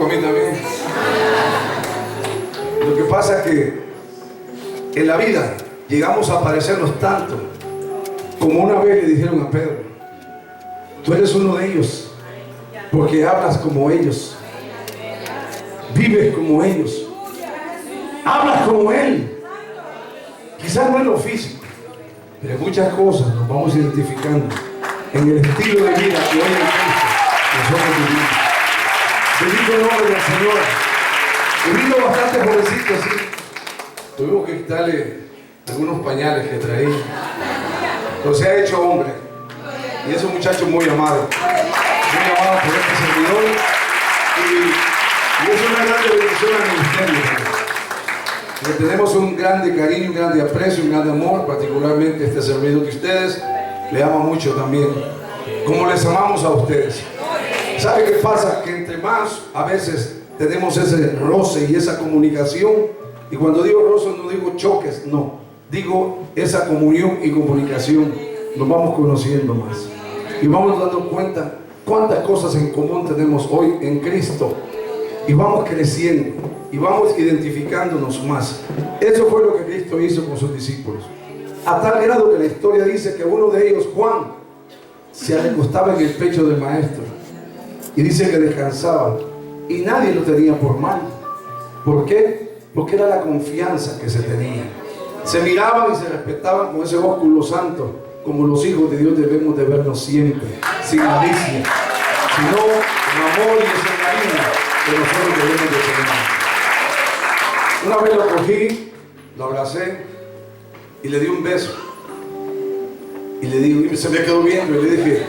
a mí también. Lo que pasa es que en la vida llegamos a parecernos tanto, como una vez le dijeron a Pedro: tú eres uno de ellos, porque hablas como ellos, vives como ellos, hablas como él. Quizás no en lo físico, pero en muchas cosas nos vamos identificando en el estilo de vida que hoy en Cristo nosotros vivimos. Bendito el nombre del Señor. He visto bastante jovencitos así. Tuvimos que quitarle algunos pañales que traía, pero se ha hecho hombre, y es un muchacho muy amado por este servidor, y es una grande bendición al ministerio. Le tenemos un grande cariño, un grande aprecio, un grande amor, particularmente este servidor que ustedes le ama mucho también, como les amamos a ustedes. ¿Sabe qué pasa? Que entre más a veces tenemos ese roce y esa comunicación, y cuando digo roce no digo choques, no, digo esa comunión y comunicación, nos vamos conociendo más y vamos dando cuenta cuántas cosas en común tenemos hoy en Cristo, y vamos creciendo y vamos identificándonos más. Eso fue lo que Cristo hizo con sus discípulos, a tal grado que la historia dice que uno de ellos, Juan, se recostaba en el pecho del maestro y dice que descansaba, y nadie lo tenía por mal. ¿Por qué? Porque era la confianza que se tenía. Se miraban y se respetaban con ese ósculo santo, como los hijos de Dios debemos de vernos siempre, sin malicia, sino con amor y ese cariño que nosotros debemos de tener. Una vez lo cogí, lo abracé y le di un beso. Y le digo, y se me quedó viendo y le dije: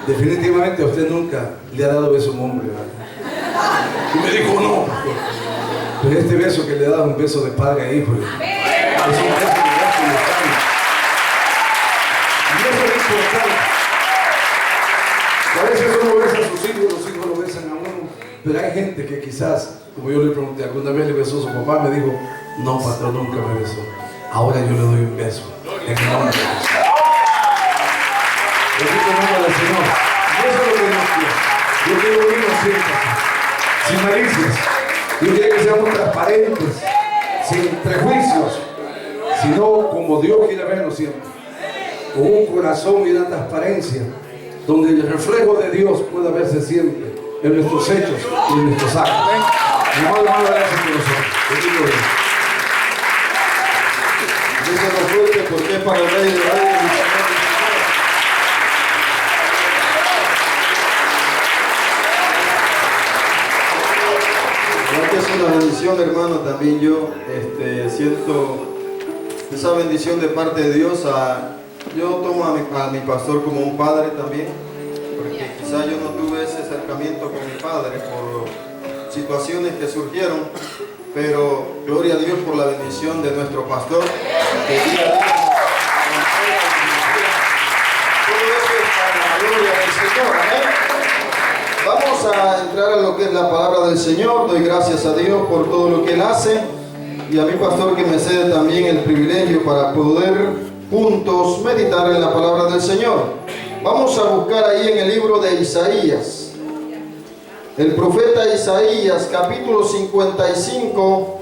definitivamente a usted nunca le ha dado beso a un hombre, ¿verdad? Y me dijo: no, pero este beso que le he dado es un beso de padre a hijo. Es un beso de Dios que le está. Y eso es importante. A veces uno besa a sus hijos, los hijos lo besan a uno, pero hay gente que quizás, como yo le pregunté, alguna vez le besó a su papá, me dijo: no, patrón, nunca me besó. Ahora yo le doy un beso en el nombre de Jesús. Bendito el nombre del Señor. Y eso es lo que Dios quiere. Yo quiero vivir siempre, sin malicias. Yo quiero que seamos transparentes, sin prejuicios, sino como Dios quiere vernos siempre, con un corazón y una transparencia, donde el reflejo de Dios pueda verse siempre en nuestros hechos y en nuestros actos. Mi amado, gracias por nosotros. Bendito Dios. Díselo fuerte, porque es para el Rey de Reyes y Señor. Es una bendición, hermano. También yo siento esa bendición de parte de Dios. Yo tomo a mi pastor como un padre también, porque quizás yo no tuve ese acercamiento con mi padre por situaciones que surgieron, pero gloria a Dios por la bendición de nuestro pastor, que día a día todo eso es para la gloria del Señor. Amén. Vamos a entrar a lo que es la palabra del Señor. Doy gracias a Dios por todo lo que Él hace, y a mi pastor que me cede también el privilegio para poder juntos meditar en la palabra del Señor. Vamos a buscar ahí en el libro de Isaías, el profeta Isaías, capítulo 55,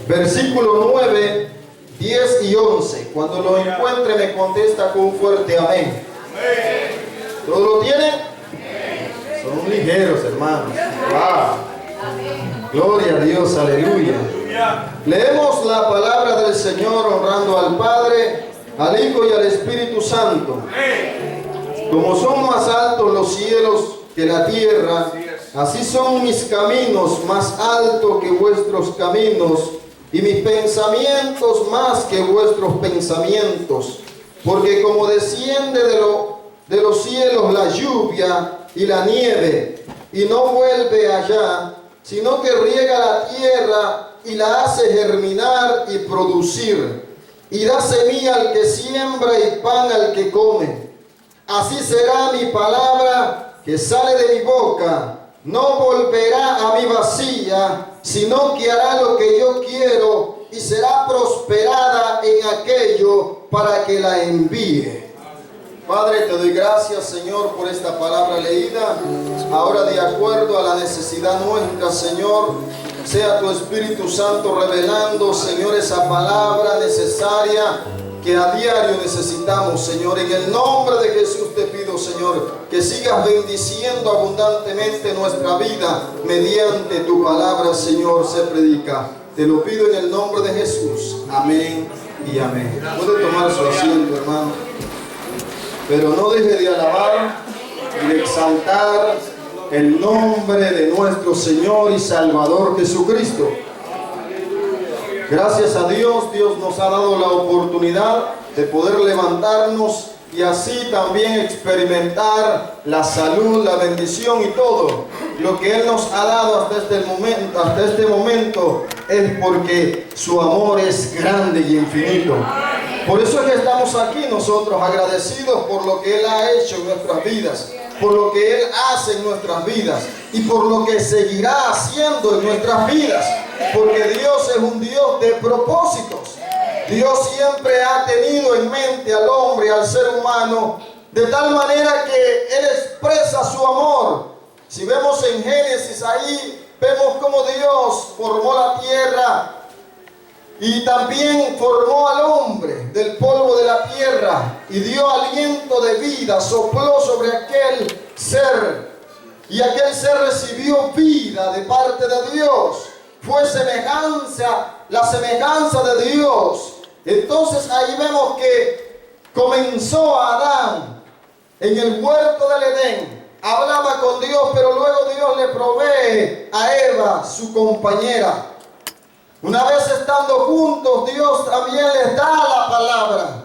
versículo 9, 10 y 11. Cuando lo encuentre me contesta con un fuerte amén. ¿Todos lo tienen? Son ligeros, hermanos. Wow. Gloria a Dios, aleluya. Leemos la palabra del Señor honrando al Padre, al Hijo y al Espíritu Santo. Como son más altos los cielos que la tierra, así son mis caminos más altos que vuestros caminos, y mis pensamientos más que vuestros pensamientos. Porque como desciende de los cielos la lluvia y la nieve, y no vuelve allá, sino que riega la tierra y la hace germinar y producir, y da semilla al que siembra y pan al que come. Así será mi palabra que sale de mi boca, no volverá a mí vacía, sino que hará lo que yo quiero, y será prosperada en aquello para que la envíe. Padre, te doy gracias, Señor, por esta palabra leída. Ahora, de acuerdo a la necesidad nuestra, Señor, sea tu Espíritu Santo revelando, Señor, esa palabra necesaria que a diario necesitamos, Señor. En el nombre de Jesús te pido, Señor, que sigas bendiciendo abundantemente nuestra vida mediante tu palabra, Señor, se predica. Te lo pido en el nombre de Jesús. Amén y amén. Puede tomar su asiento, hermano. Pero no deje de alabar y de exaltar el nombre de nuestro Señor y Salvador Jesucristo. Gracias a Dios, Dios nos ha dado la oportunidad de poder levantarnos y así también experimentar la salud, la bendición y todo lo que Él nos ha dado hasta este momento es porque su amor es grande y infinito. Por eso es que estamos aquí nosotros agradecidos por lo que Él ha hecho en nuestras vidas, por lo que Él hace en nuestras vidas y por lo que seguirá haciendo en nuestras vidas, porque Dios es un Dios de propósitos. Dios siempre ha tenido en mente al hombre, al ser humano, de tal manera que Él expresa su amor. Si vemos en Génesis, ahí vemos cómo Dios formó la tierra y también formó al hombre del polvo de la tierra y dio aliento de vida, sopló sobre aquel ser y aquel ser recibió vida de parte de Dios. Fue la semejanza de Dios. Entonces ahí vemos que comenzó Adán en el huerto del Edén. Hablaba con Dios, pero luego Dios le provee a Eva, su compañera. Una vez estando juntos, Dios también les da la palabra,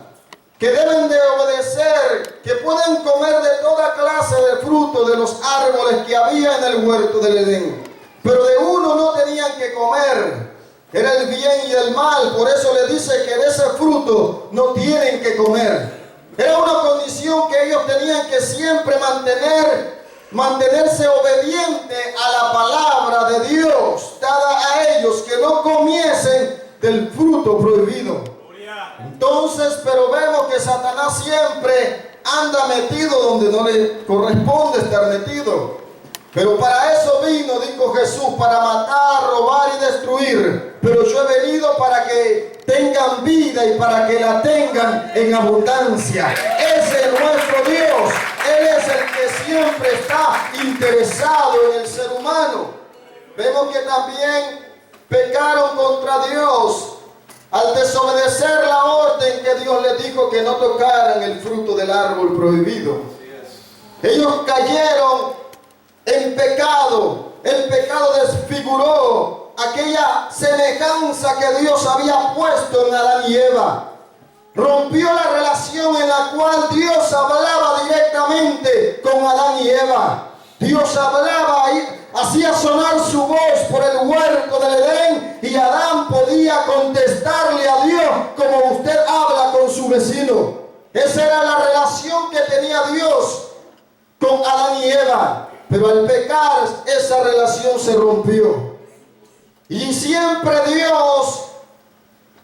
que deben de obedecer, que pueden comer de toda clase de frutos de los árboles que había en el huerto del Edén. Pero de uno no tenían que comer, era el bien y el mal. Por eso le dice que de ese fruto no tienen que comer. Era una condición que ellos tenían que siempre mantenerse obediente a la palabra de Dios dada a ellos, que no comiesen del fruto prohibido. Entonces, pero vemos que Satanás siempre anda metido donde no le corresponde estar metido. Pero para eso vino, dijo Jesús, para matar, robar y destruir. Pero yo he venido para que tengan vida y para que la tengan en abundancia. Ese es nuestro Dios. Él es el que siempre está interesado en el ser humano. Vemos que también pecaron contra Dios al desobedecer la orden que Dios les dijo que no tocaran el fruto del árbol prohibido. Ellos cayeron en pecado. El pecado desfiguró aquella semejanza que Dios había puesto en Adán y Eva. Rompió la relación en la cual Dios hablaba directamente con Adán y Eva. Dios hablaba y hacía sonar su voz por el huerto del Edén y Adán podía contestarle a Dios como usted habla con su vecino. Esa era la relación que tenía Dios con Adán y Eva. Pero al pecar esa relación se rompió. Y siempre Dios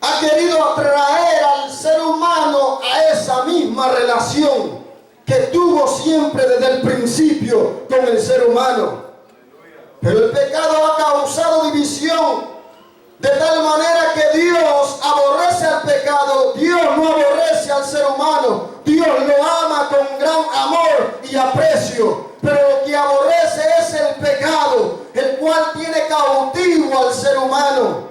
ha querido atraer al ser humano a esa misma relación que tuvo siempre desde el principio con el ser humano. Pero el pecado ha causado división de tal manera que Dios aborrece al pecado. Dios no aborrece al ser humano. Dios lo ama con gran amor y aprecio. Pero lo que aborrece es el pecado, el cual tiene cautivo al ser humano.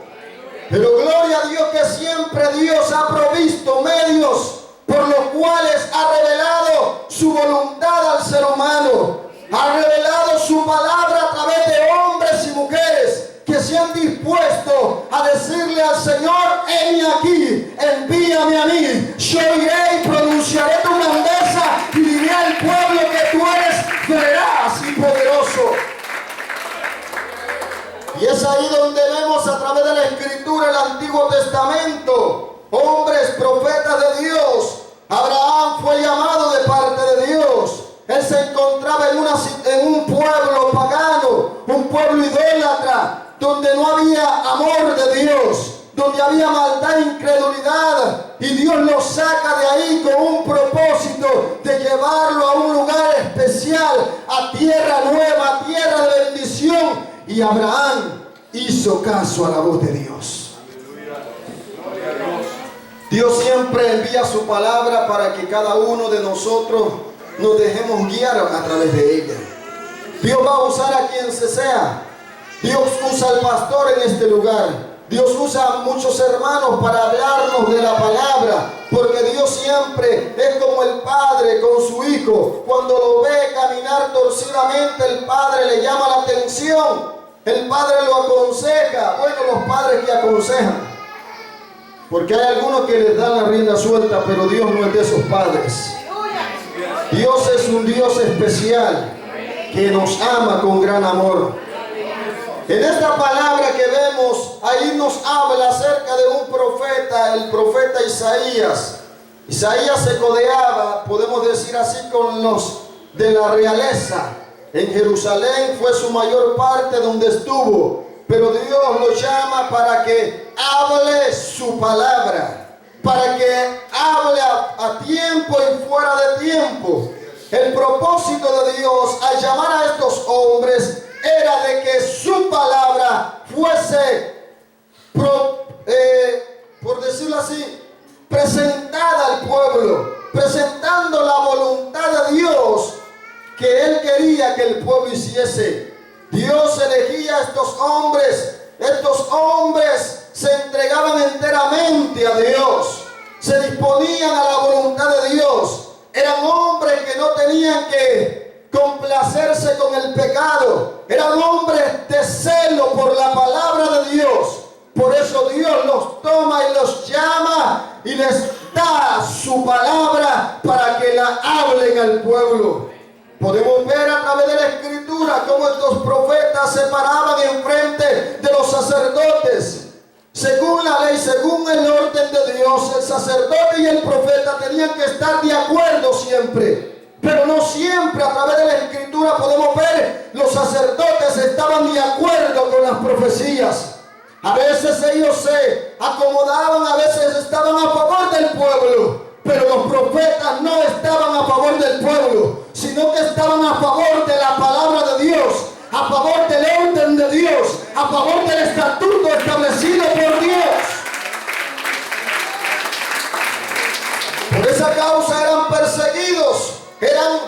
Pero gloria a Dios que siempre Dios ha provisto medios por los cuales ha revelado su voluntad al ser humano. Ha revelado su palabra a través de hombres y mujeres que se han dispuesto a decirle al Señor: heme aquí, envíame a mí, yo iré y pronunciaré tu grandeza y diré al pueblo que tú eres veraz y poderoso. Y es ahí donde vemos a través de la Escritura, el Antiguo Testamento, hombres, profetas de Dios. Abraham fue llamado de parte de Dios. Él se encontraba en un pueblo pagano, un pueblo idólatra, donde no había amor de Dios, donde había maldad e incredulidad, y Dios lo saca de ahí con un propósito de llevarlo a un lugar especial, a tierra nueva, a tierra de bendición. Y Abraham hizo caso a la voz de Dios. Dios siempre envía su palabra para que cada uno de nosotros nos dejemos guiar a través de ella. Dios va a usar a quien sea. Dios usa al pastor en este lugar. Dios usa a muchos hermanos para hablarnos de la palabra, porque Dios siempre es como el padre con su hijo. Cuando lo ve caminar torcidamente, el padre le llama la atención, el padre lo aconseja. Bueno, los padres que aconsejan, porque hay algunos que les dan la rienda suelta, pero Dios no es de esos padres. Dios es un Dios especial que nos ama con gran amor. En esta palabra que vemos, ahí nos habla acerca de un profeta, el profeta Isaías. Isaías se codeaba, podemos decir así, con los de la realeza. En Jerusalén fue su mayor parte donde estuvo, pero Dios lo llama para que hable su palabra, para que hable a tiempo y fuera de tiempo. El propósito de Dios al llamar a estos hombres era de que su palabra fuese, por decirlo así, presentada al pueblo, presentando la voluntad de Dios que Él quería que el pueblo hiciese. Dios elegía a estos hombres se entregaban enteramente a Dios, se disponían a la voluntad de Dios. Eran hombres que no tenían que complacerse con el pecado. Eran hombres de celo por la palabra de Dios. Por eso Dios los toma y los llama y les da su palabra para que la hablen al pueblo. Podemos ver a través de la Escritura cómo estos profetas se paraban enfrente de los sacerdotes. Según la ley, según el orden de Dios, el sacerdote y el profeta tenían que estar de acuerdo siempre. Pero no siempre. A través de la Escritura podemos ver los sacerdotes estaban de acuerdo con las profecías. A veces ellos se acomodaban, a veces estaban a favor del pueblo. Pero los profetas no estaban a favor del pueblo, sino que estaban a favor de la palabra de Dios, a favor del orden de Dios, a favor del estatuto establecido por Dios. Por esa causa eran perseguidos, eran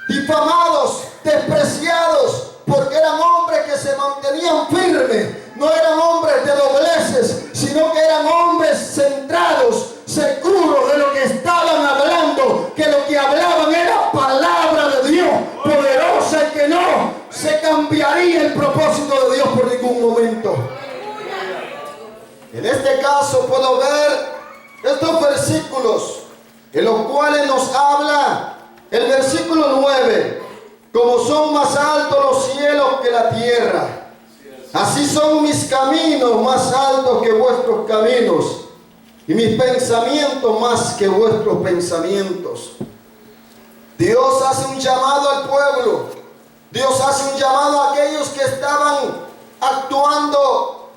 difamados, despreciados, porque eran hombres que se mantenían firmes. No eran hombres de dobleces, sino que eran hombres centrados, seguros de lo que estaban hablando, que lo que hablaban era palabra de Dios, poderosa, y que no se cambiaría el propósito de Dios por ningún momento. En este caso puedo ver estos versículos, en los cuales nos habla el versículo 9, como son más altos los cielos que la tierra, así son mis caminos más altos que vuestros caminos, y mis pensamientos más que vuestros pensamientos. Dios hace un llamado al pueblo. Dios hace un llamado a aquellos que estaban actuando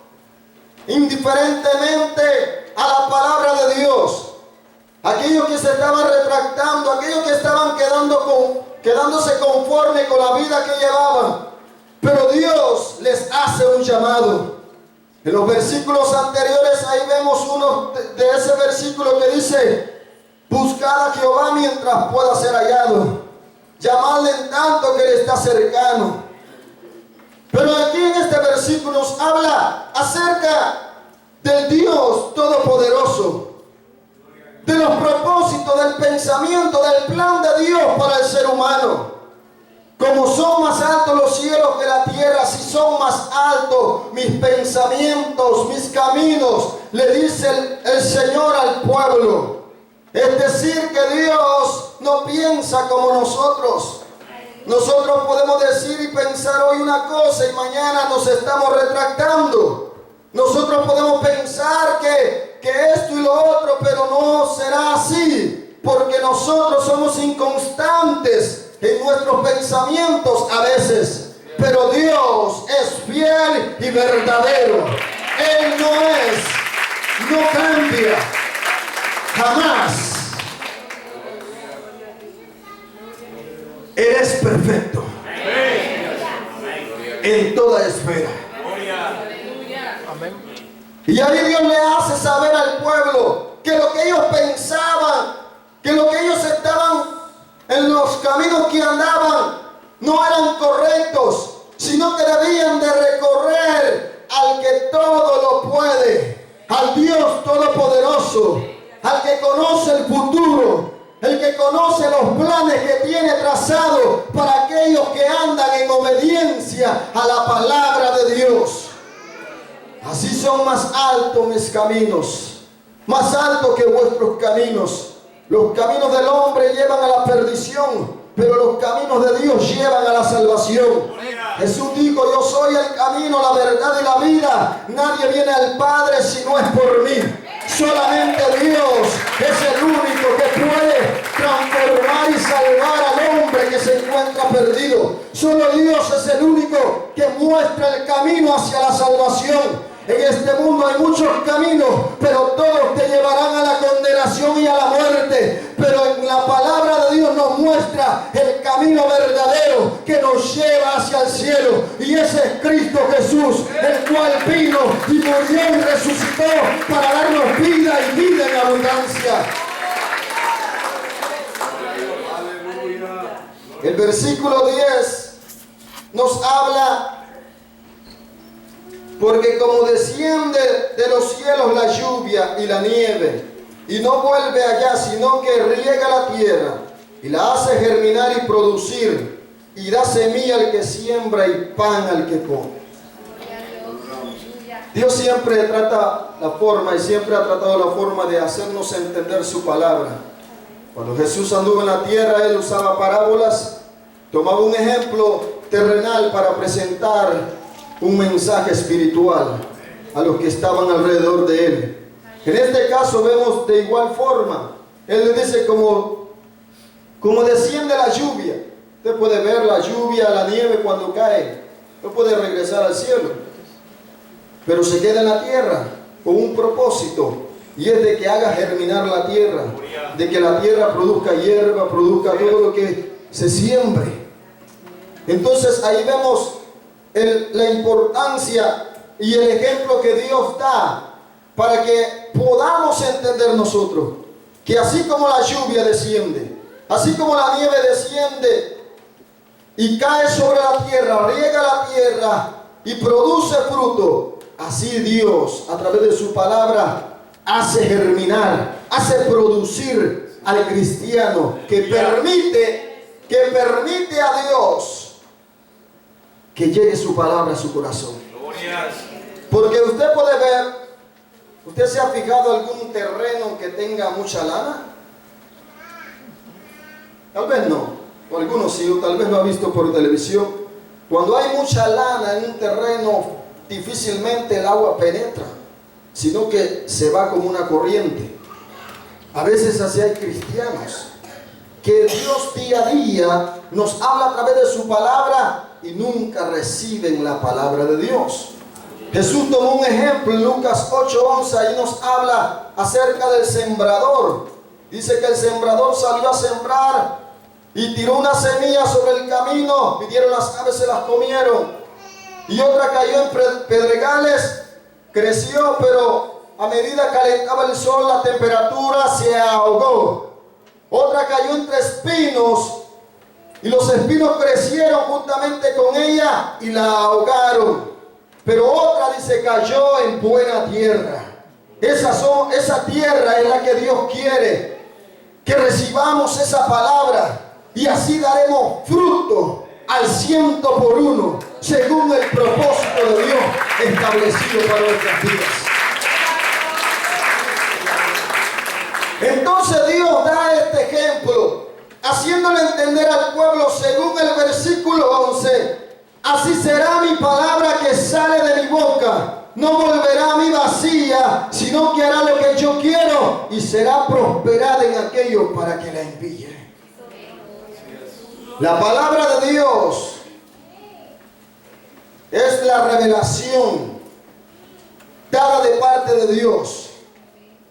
indiferentemente a la palabra de Dios. Aquellos que se estaban retractando, aquellos que estaban quedándose conforme con la vida que llevaban. Pero Dios les hace un llamado. En los versículos anteriores ahí vemos uno de ese versículo que dice: buscad a Jehová mientras pueda ser hallado, llamadle en tanto que Él está cercano. Pero aquí en este versículo nos habla acerca del Dios Todopoderoso, de los propósitos, del pensamiento, del plan de Dios para el ser humano. Como son más altos los cielos que la tierra, así son más altos mis pensamientos, mis caminos, le dice el Señor al pueblo. Es decir, que Dios no piensa como nosotros. Nosotros podemos decir y pensar hoy una cosa y mañana nos estamos retractando. Nosotros podemos pensar que esto y lo otro, pero no será así, porque nosotros somos inconstantes en nuestros pensamientos a veces, pero Dios es fiel y verdadero. Él no cambia, jamás. Él es perfecto en toda esfera. Y ahí Dios le hace saber al pueblo que lo que ellos pensaban, que lo que ellos estaban en los caminos que andaban, no eran correctos, sino que debían de recorrer al que todo lo puede, al Dios todopoderoso, al que conoce el futuro, el que conoce los planes que tiene trazado para aquellos que andan en obediencia a la palabra de Dios. Así son más altos mis caminos, más altos que vuestros caminos. Los caminos del hombre llevan a la perdición, pero los caminos de Dios llevan a la salvación. Jesús dijo: yo soy el camino, la verdad y la vida. Nadie viene al Padre si no es por mí. Solamente Dios es el único que puede transformar y salvar al hombre que se encuentra perdido. Solo Dios es el único que muestra el camino hacia la salvación. En este mundo hay muchos caminos, pero todos te llevarán a la condenación y a la muerte. Pero en la palabra de Dios nos muestra el camino verdadero que nos lleva hacia el cielo. Y ese es Cristo Jesús, el cual vino y murió y resucitó para darnos vida y vida en abundancia. El versículo 10 nos habla: porque como desciende de los cielos la lluvia y la nieve, y no vuelve allá, sino que riega la tierra, y la hace germinar y producir, y da semilla al que siembra y pan al que come. Dios siempre trata la forma, y siempre ha tratado la forma de hacernos entender su palabra. Cuando Jesús anduvo en la tierra, Él usaba parábolas, tomaba un ejemplo terrenal para presentar un mensaje espiritual a los que estaban alrededor de Él. En este caso vemos de igual forma. Él le dice como desciende la lluvia. Usted puede ver la lluvia, la nieve cuando cae. No puede regresar al cielo, pero se queda en la tierra con un propósito, y es de que haga germinar la tierra, de que la tierra produzca hierba, produzca todo lo que se siembre. Entonces ahí vemos la importancia y el ejemplo que Dios da para que podamos entender nosotros que así como la lluvia desciende, así como la nieve desciende y cae sobre la tierra, riega la tierra y produce fruto, así Dios a través de su palabra hace germinar, hace producir al cristiano que permite a Dios que llegue su palabra a su corazón. Porque usted puede ver, ¿usted se ha fijado algún terreno que tenga mucha lana? Tal vez no, o algunos sí, o tal vez lo ha visto por televisión. Cuando hay mucha lana en un terreno, difícilmente el agua penetra, sino que se va como una corriente. A veces así hay cristianos que Dios día a día nos habla a través de su palabra y nunca reciben la palabra de Dios. Jesús tomó un ejemplo en Lucas 8:11 y nos habla acerca del sembrador. Dice que el sembrador salió a sembrar y tiró una semilla sobre el camino, vinieron las aves, se las comieron, y otra cayó en pedregales, creció, pero a medida que calentaba el sol la temperatura se ahogó. Otra cayó entre espinos, y los espinos crecieron juntamente con ella y la ahogaron. Pero otra, dice, cayó en buena tierra. Esa tierra es la que Dios quiere, que recibamos esa palabra, y así daremos fruto al 100%, según el propósito de Dios establecido para nuestras vidas. Entonces Dios da este ejemplo, haciéndole entender al pueblo, según el versículo 11: así será mi palabra que sale de mi boca, no volverá a mí vacía, sino que hará lo que yo quiero y será prosperada en aquello para que la envíe. La palabra de Dios es la revelación dada de parte de Dios.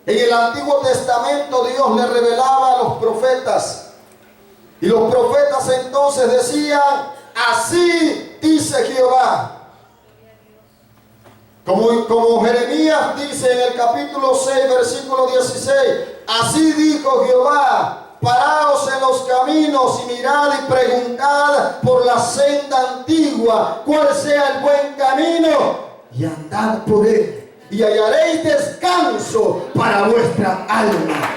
En el Antiguo Testamento Dios le revelaba a los profetas. Y los profetas entonces decían: así dice Jehová. Como Jeremías dice en el capítulo 6, versículo 16: así dijo Jehová, paraos en los caminos y mirad y preguntad por la senda antigua, cuál sea el buen camino, y andad por él, y hallaréis descanso para vuestra alma.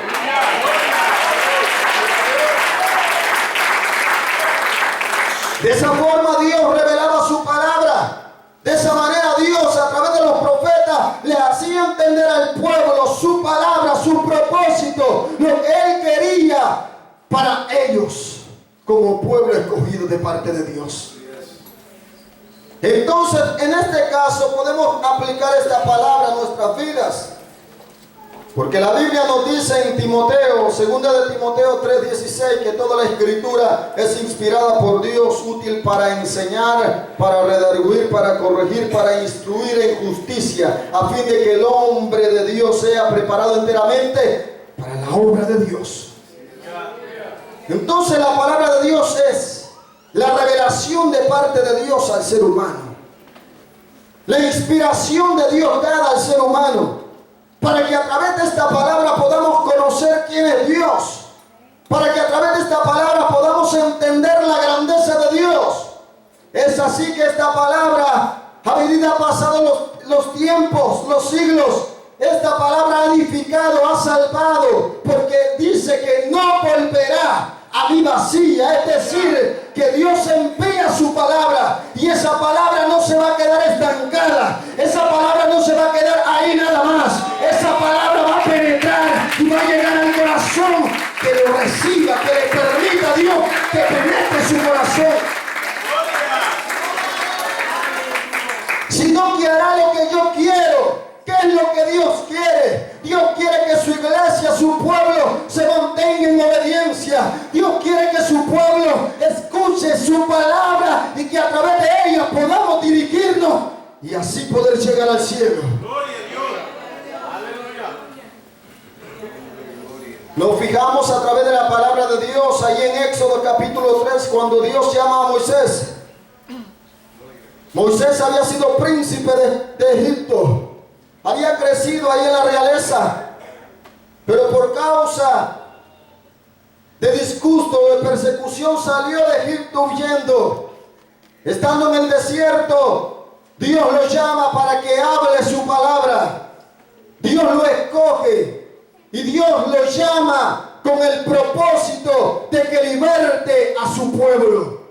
De esa forma Dios revelaba su palabra. De esa manera Dios, a través de los profetas, le hacía entender al pueblo su palabra, su propósito, lo que Él quería para ellos como pueblo escogido de parte de Dios. Entonces, en este caso podemos aplicar esta palabra a nuestras vidas. Porque la Biblia nos dice en Timoteo, 2 de Timoteo 3:16, que toda la escritura es inspirada por Dios, útil para enseñar, para redarguir, para corregir, para instruir en justicia, a fin de que el hombre de Dios sea preparado enteramente para la obra de Dios. Entonces la palabra de Dios es la revelación de parte de Dios al ser humano. La inspiración de Dios dada al ser humano, para que a través de esta palabra podamos conocer quién es Dios, para que a través de esta palabra podamos entender la grandeza de Dios. Es así que esta palabra, a medida pasado los tiempos, los siglos, esta palabra ha edificado, ha salvado, porque dice que no volverá a mi vacía. Es decir, que Dios envía su palabra y esa palabra no se va a quedar estancada. Esa palabra no se va a quedar ahí nada más. Esa palabra va a penetrar y va a llegar al corazón que lo reciba, que le permita a Dios que penetre su corazón. Sino que hará lo que yo quiero. ¿Qué es lo que Dios quiere? Dios quiere que su iglesia, su pueblo, se mantenga en obediencia. Dios quiere que su pueblo escuche su palabra y que a través de ella podamos dirigirnos y así poder llegar al cielo. Gloria a Dios. Aleluya. Nos fijamos a través de la palabra de Dios ahí en Éxodo capítulo 3, cuando Dios llama a Moisés. Moisés había sido príncipe de Egipto. Había crecido ahí en la realeza, pero por causa de disgusto, de persecución, salió de Egipto huyendo. Estando en el desierto, Dios lo llama para que hable su palabra. Dios lo escoge y Dios lo llama con el propósito de que liberte a su pueblo.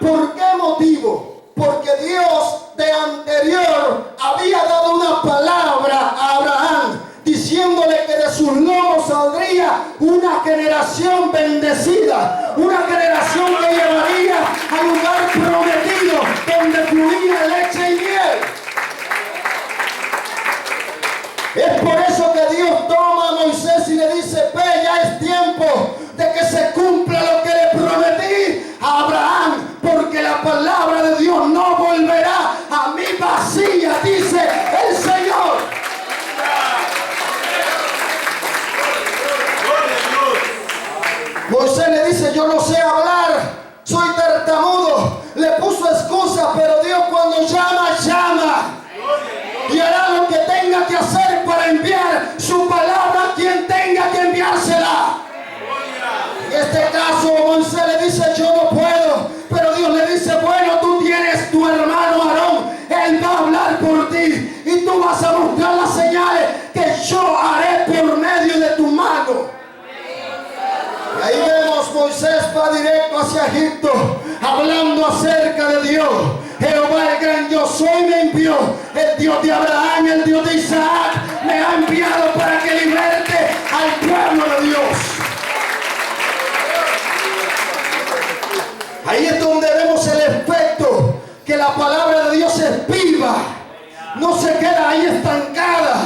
¿Por qué motivo? Porque Dios de anterior había dado una palabra a Abraham, diciéndole que de sus lomos saldría una generación bendecida, una generación que llevaría al lugar prometido, donde fluía leche y miel. Es por eso que Dios toma a Moisés y le dice: ve, ya es tiempo de que se cumpla lo que le prometí a Abraham, porque la palabra de Dios no volverá a mí vacía, dice el Señor. Moisés le dice: yo no sé hablar, soy tartamudo. Le puso excusas, pero Dios cuando llama, llama. Y hará lo que tenga que hacer para enviar su palabra a quien tenga que enviársela. En este caso Moisés le dice: yo no puedo. Pero Dios le dice: bueno, tú tienes tu hermano Aarón, él va a hablar por ti y tú vas a mostrar las señales que yo haré por medio de tu mano. Y ahí vemos, Moisés va directo hacia Egipto, hablando acerca de Dios. Jehová el gran yo soy me envió, el Dios de Abraham, el Dios de Isaac, me ha enviado para que liberte al pueblo de Dios. Ahí es donde vemos el efecto, que la palabra de Dios es viva, no se queda ahí estancada.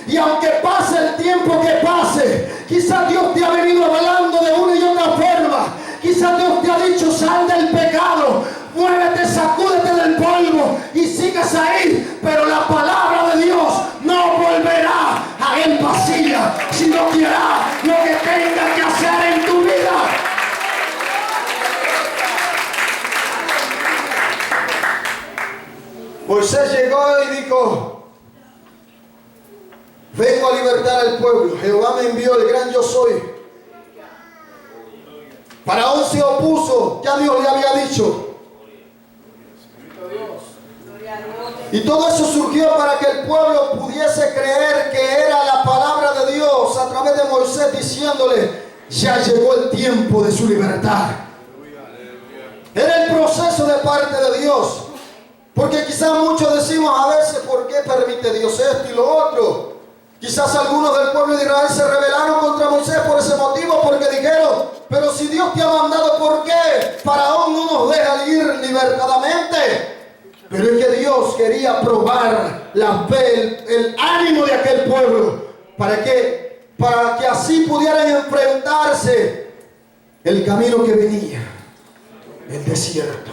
Y aunque pase el tiempo que pase, quizás Dios te ha venido hablando de una y otra forma. Quizás Dios te ha dicho: sal del pecado, muévete, sacúdete del polvo y sigas ahí. Pero la palabra de Dios no sino que hará lo que tenga que hacer en tu vida. Moisés llegó y dijo: vengo a libertar al pueblo. Jehová me envió, el gran yo soy. Faraón se opuso, ya Dios le había dicho. Y todo eso surgió para que el pueblo pudiese creer que era la palabra de Dios a través de Moisés, diciéndole: ya llegó el tiempo de su libertad. Era el proceso de parte de Dios. Porque quizás muchos decimos a veces: ¿por qué permite Dios esto y lo otro? Quizás algunos del pueblo de Israel se rebelaron contra Moisés por ese motivo, porque dijeron: pero si Dios te ha mandado, ¿por qué Faraón no nos deja ir libertadamente? Pero es que Dios quería probar la fe, el ánimo de aquel pueblo, para que así pudieran enfrentarse el camino que venía, el desierto.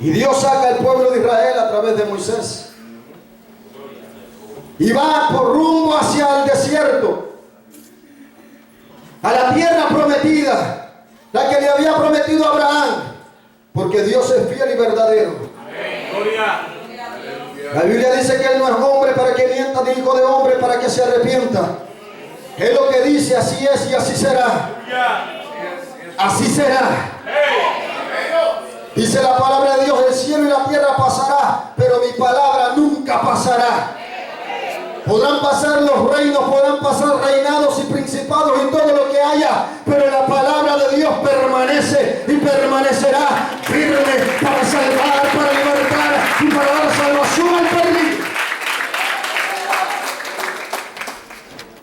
Y Dios saca al pueblo de Israel a través de Moisés y va por rumbo hacia el desierto, a la tierra prometida, la que le había prometido a Abraham, porque Dios es fiel y verdadero. La Biblia dice que Él no es hombre para que mienta, ni hijo de hombre para que se arrepienta. Es lo que dice, así es y así será. Así será. Dice la palabra de Dios: el cielo y la tierra pasará, pero mi palabra nunca pasará. Podrán pasar los reinos, podrán pasar reinados y principados y todo lo que haya, pero la palabra de Dios permanece y permanecerá firme para salvar, para libertar y para dar salvación al perdido.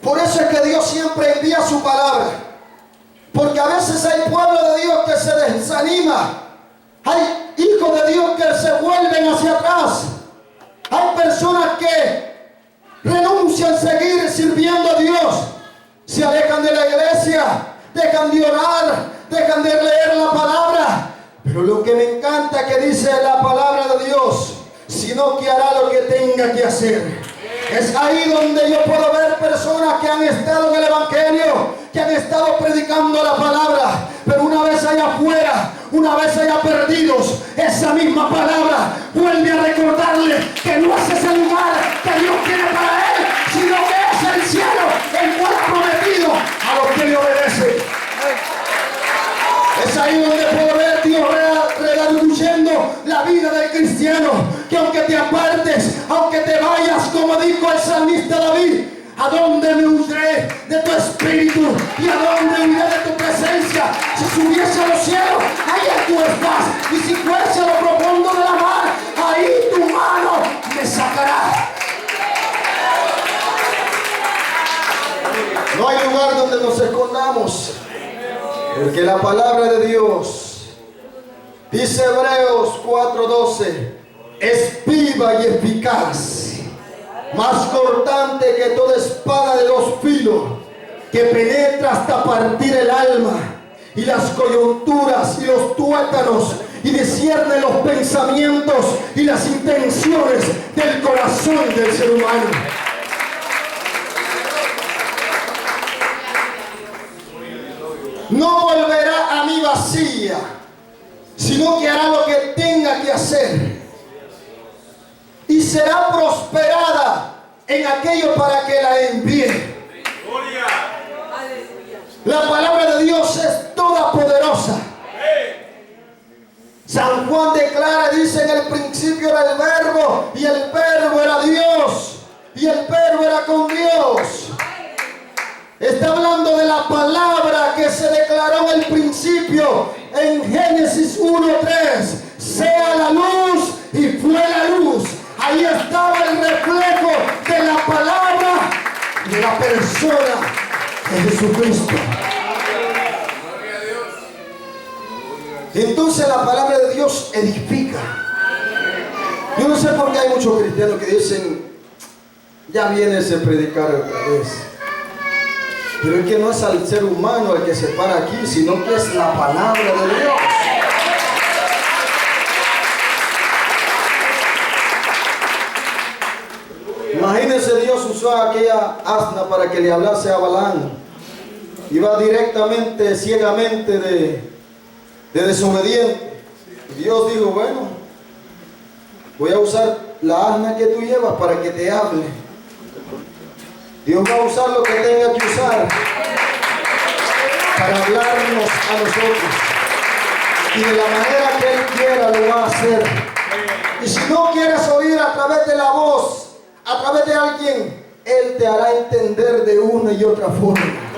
Por eso es que Dios siempre envía su palabra, porque a veces hay pueblo de Dios que se desanima, hay hijos de Dios que se vuelven hacia atrás, hay personas que renuncian a seguir sirviendo a Dios, se alejan de la iglesia, dejan de orar, dejan de leer la palabra. Pero lo que me encanta que dice la palabra de Dios: sino que hará lo que tenga que hacer. Es ahí donde yo puedo ver personas que han estado en el evangelio, que han estado predicando la palabra, pero una vez allá afuera, una vez allá perdidos, esa misma palabra vuelve a recordarle que no es ese lugar que Dios tiene para él, sino que es el cielo, el cual ha prometido a los que le obedecen. Es ahí donde puedo ver Dios redarguyendo la vida del cristiano, que aunque te apartes, aunque te vayas, como dijo el salmista David: ¿a dónde me huiré de tu espíritu? ¿Y a dónde huiré de tu presencia? Si subiese a los cielos, ahí tú estás. Y si fuese a lo profundo de la mar, ahí tu mano me sacará. No hay lugar donde nos escondamos, porque la palabra de Dios, dice Hebreos 4:12, es viva y eficaz, más cortante que toda espada de dos filos, que penetra hasta partir el alma y las coyunturas y los tuétanos, y discierne los pensamientos y las intenciones del corazón del ser humano. No volverá a mí vacía, sino que hará lo que tenga que hacer, y será prosperada en aquello para que la envíe. La palabra de Dios es toda poderosa. San Juan declara, dice: en el principio era el verbo, y el verbo era Dios, y el verbo era con Dios. Está hablando de la palabra que se declaró en el principio, en Génesis 1:3. Sea la luz, y fue la luz. Ahí estaba el reflejo de la palabra de la persona de Jesucristo. Entonces la palabra de Dios edifica. Yo no sé por qué hay muchos cristianos que dicen: ya viene ese predicar otra vez. Pero es que no es al ser humano el que se para aquí, sino que es la palabra de Dios. Imagínense Dios usó usó a aquella asna para que le hablase a Balaam. Iba directamente, ciegamente de desobediente. Y Dios dijo, bueno, voy a usar la asna que tú llevas para que te hable. Dios va a usar lo que tenga que usar para hablarnos a nosotros. Y de la manera que Él quiera lo va a hacer. Y si no quieres oír a través de la voz, a través de alguien, Él te hará entender de una y otra forma.